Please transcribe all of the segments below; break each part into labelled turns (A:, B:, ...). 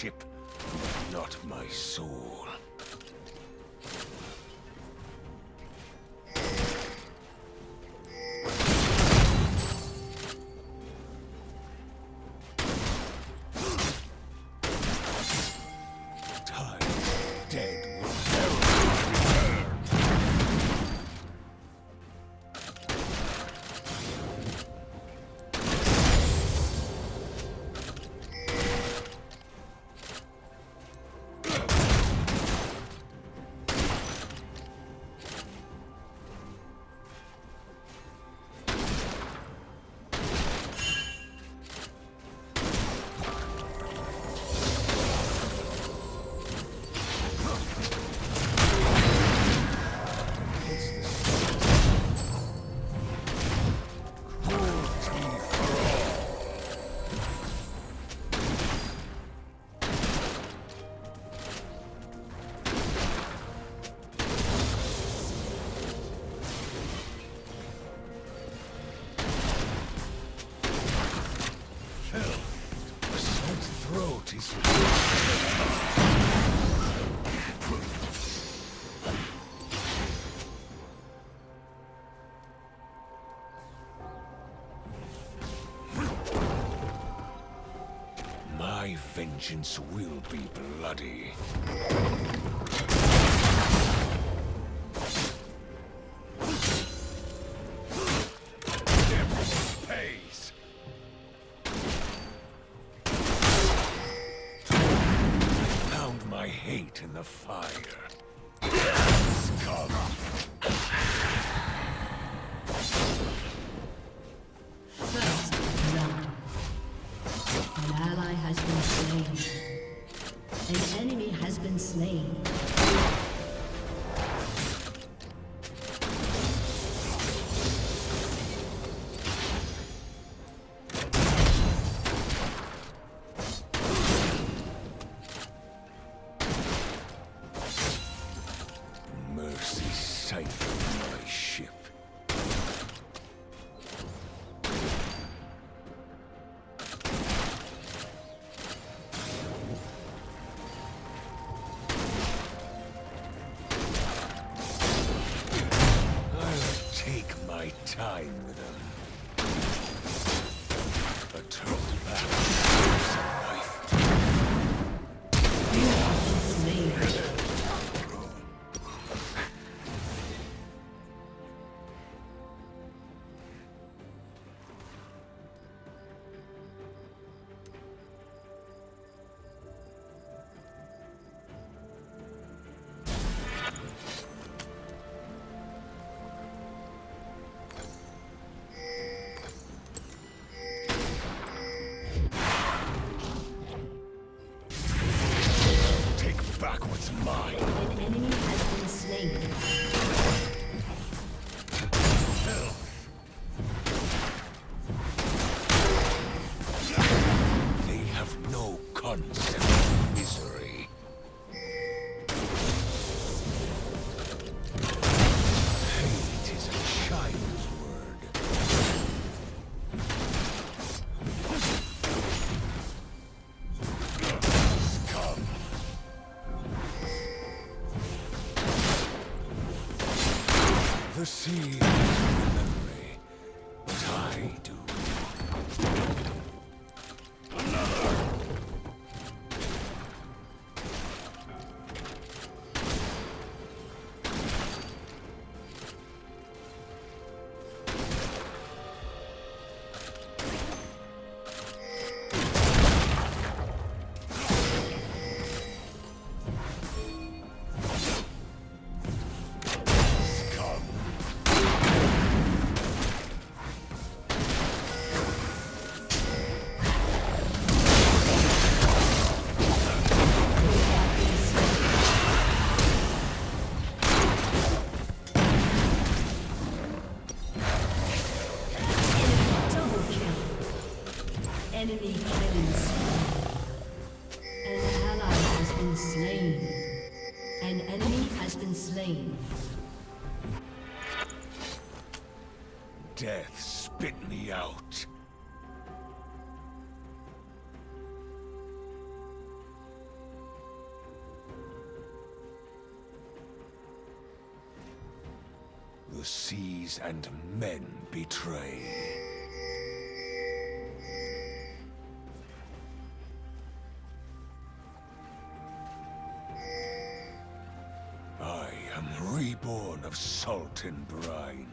A: ship, not my soul. My vengeance will be bloody. Death pays. Found my hate in the fire. Scum.
B: An ally has been slain. An enemy has been slain.
A: Mercy sight of my ship. Time with them. A turtle back.
B: You have been slain.
A: Mine.
B: An enemy has been slain.
A: They have no concept of misery. Hate is a child's word. Scum. The sea has no memory, but I do. Another!
B: Enemy killing spree. An ally has been slain. An enemy has been slain.
A: Death spit me out. the seas and men betray. I am reborn of salt and brine.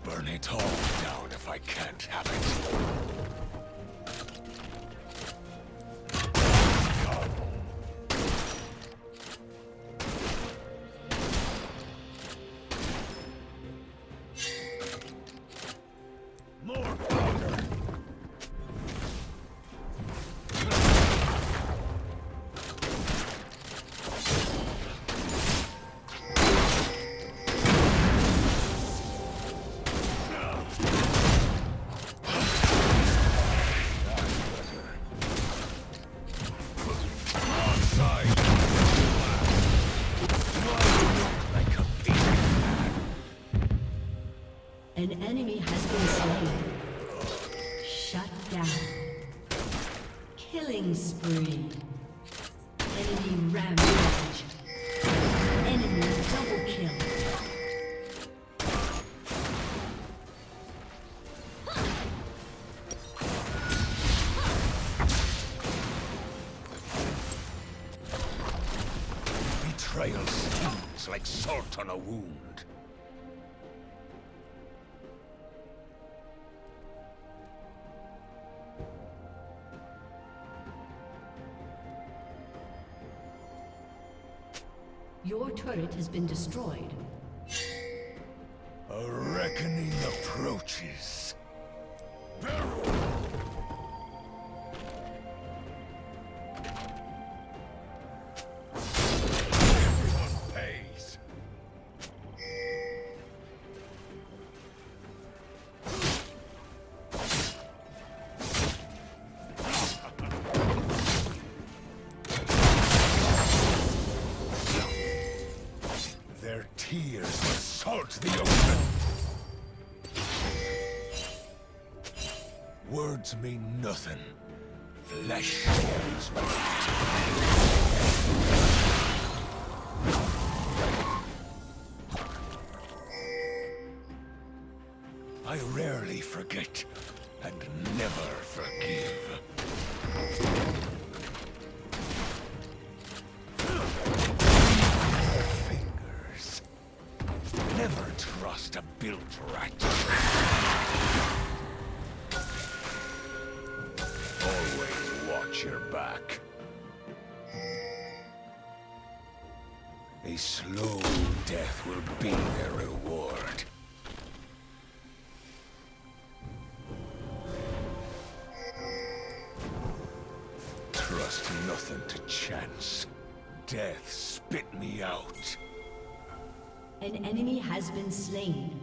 A: Burn it all down if I can't have it. More powder.
B: An enemy has been slain. Shut down. Killing spree. Enemy rampage. Enemy double kill.
A: Betrayal stings like salt on a wound.
B: Your turret has been destroyed.
A: A reckoning approaches. Barrel! Everyone pays. Their tears will salt the ocean. Words mean nothing. Flesh carries weight. I rarely forget and never forgive. Never trust a built rat. Always watch your back. A slow death will be their reward. Trust nothing to chance. Death spit me out.
B: An enemy has been slain.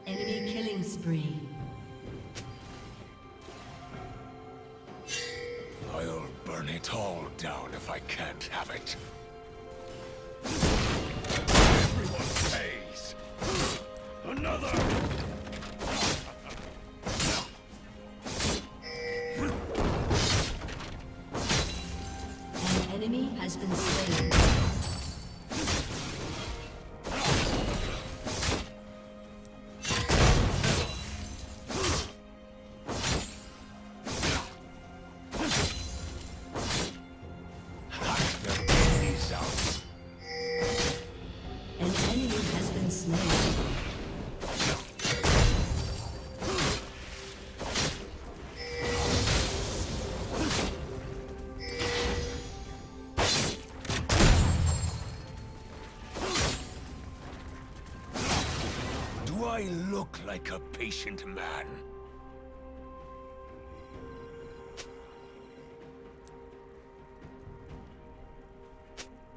B: Enemy killing spree.
A: I'll burn it all down if I can't have it. Everyone pays. Another!
B: An enemy has been slain.
A: I look like a patient man.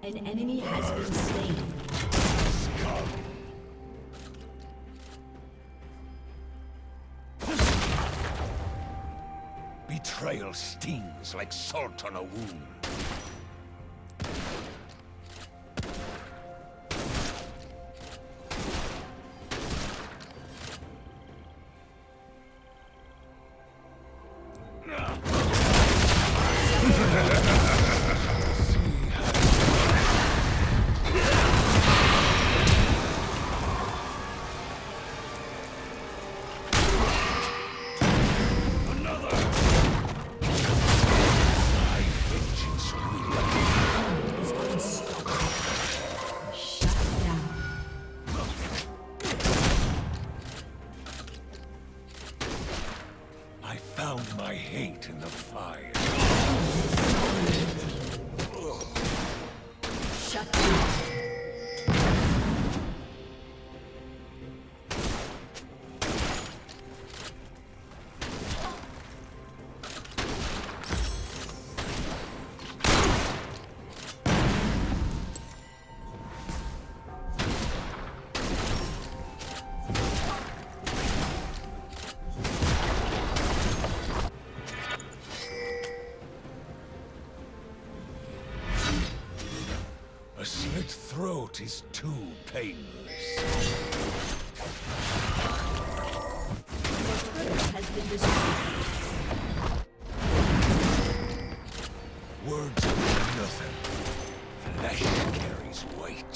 B: An enemy has been slain.
A: Betrayal stings like salt on a wound. My hate in the fire.
B: Shut down.
A: A slit throat is too painless.
B: Your turret has been destroyed.
A: Words are nothing. Flesh carries weight.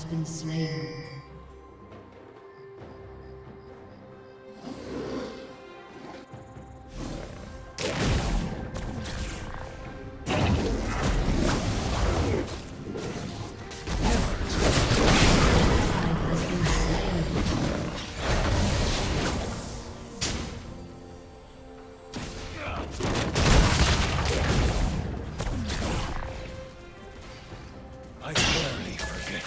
B: Been slain.
A: I rarely forget.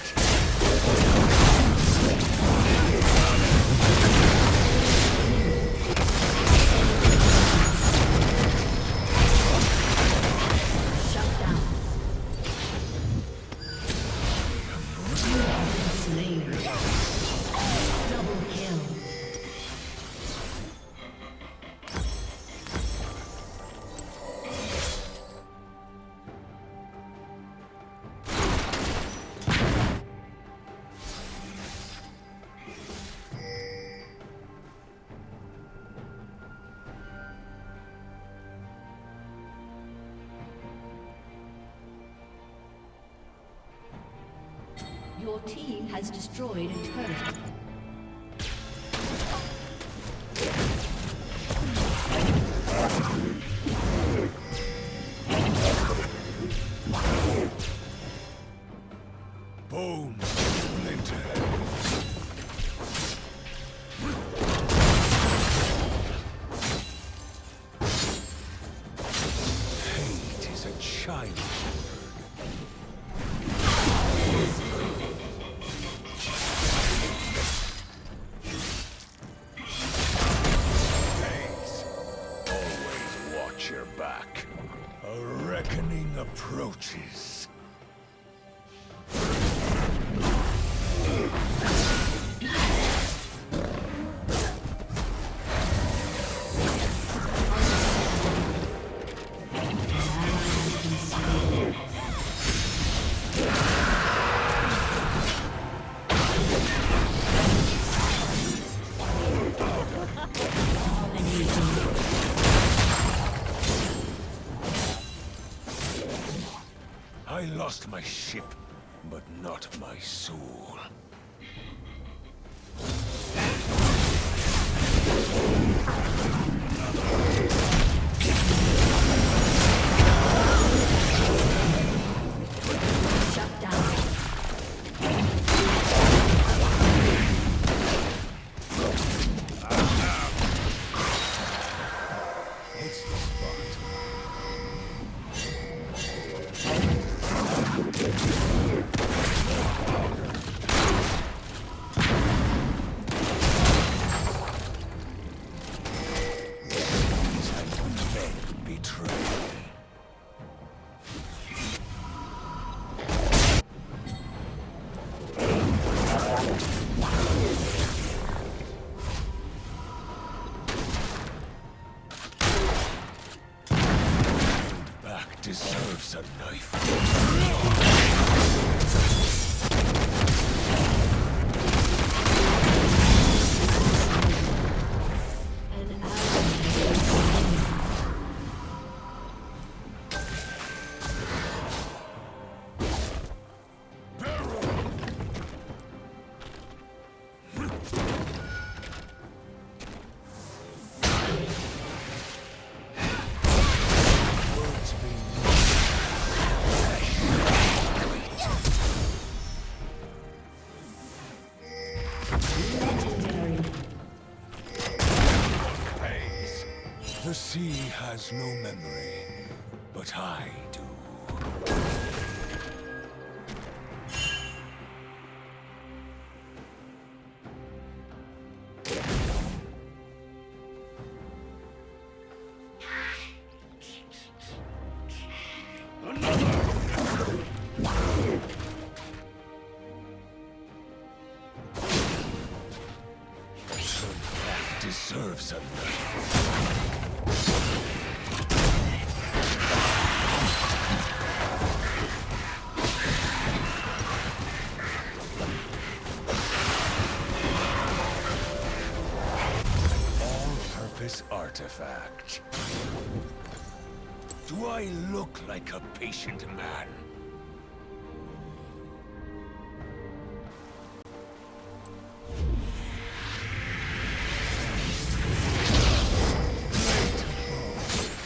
B: Your team has destroyed a turret.
A: Bones splinter. Hate is a child. Your back. A reckoning approaches. I lost my ship, but not my soul.
B: Shut down.
A: deserves a knife.
B: An ally has been slain.
A: Words mean
B: Legendary.
A: praise. The sea has no memory, but I do. That deserves a knife. All-purpose artifact. Do I look like a patient man?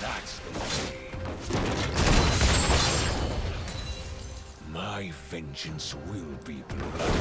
A: That's the way. My vengeance will be bloody.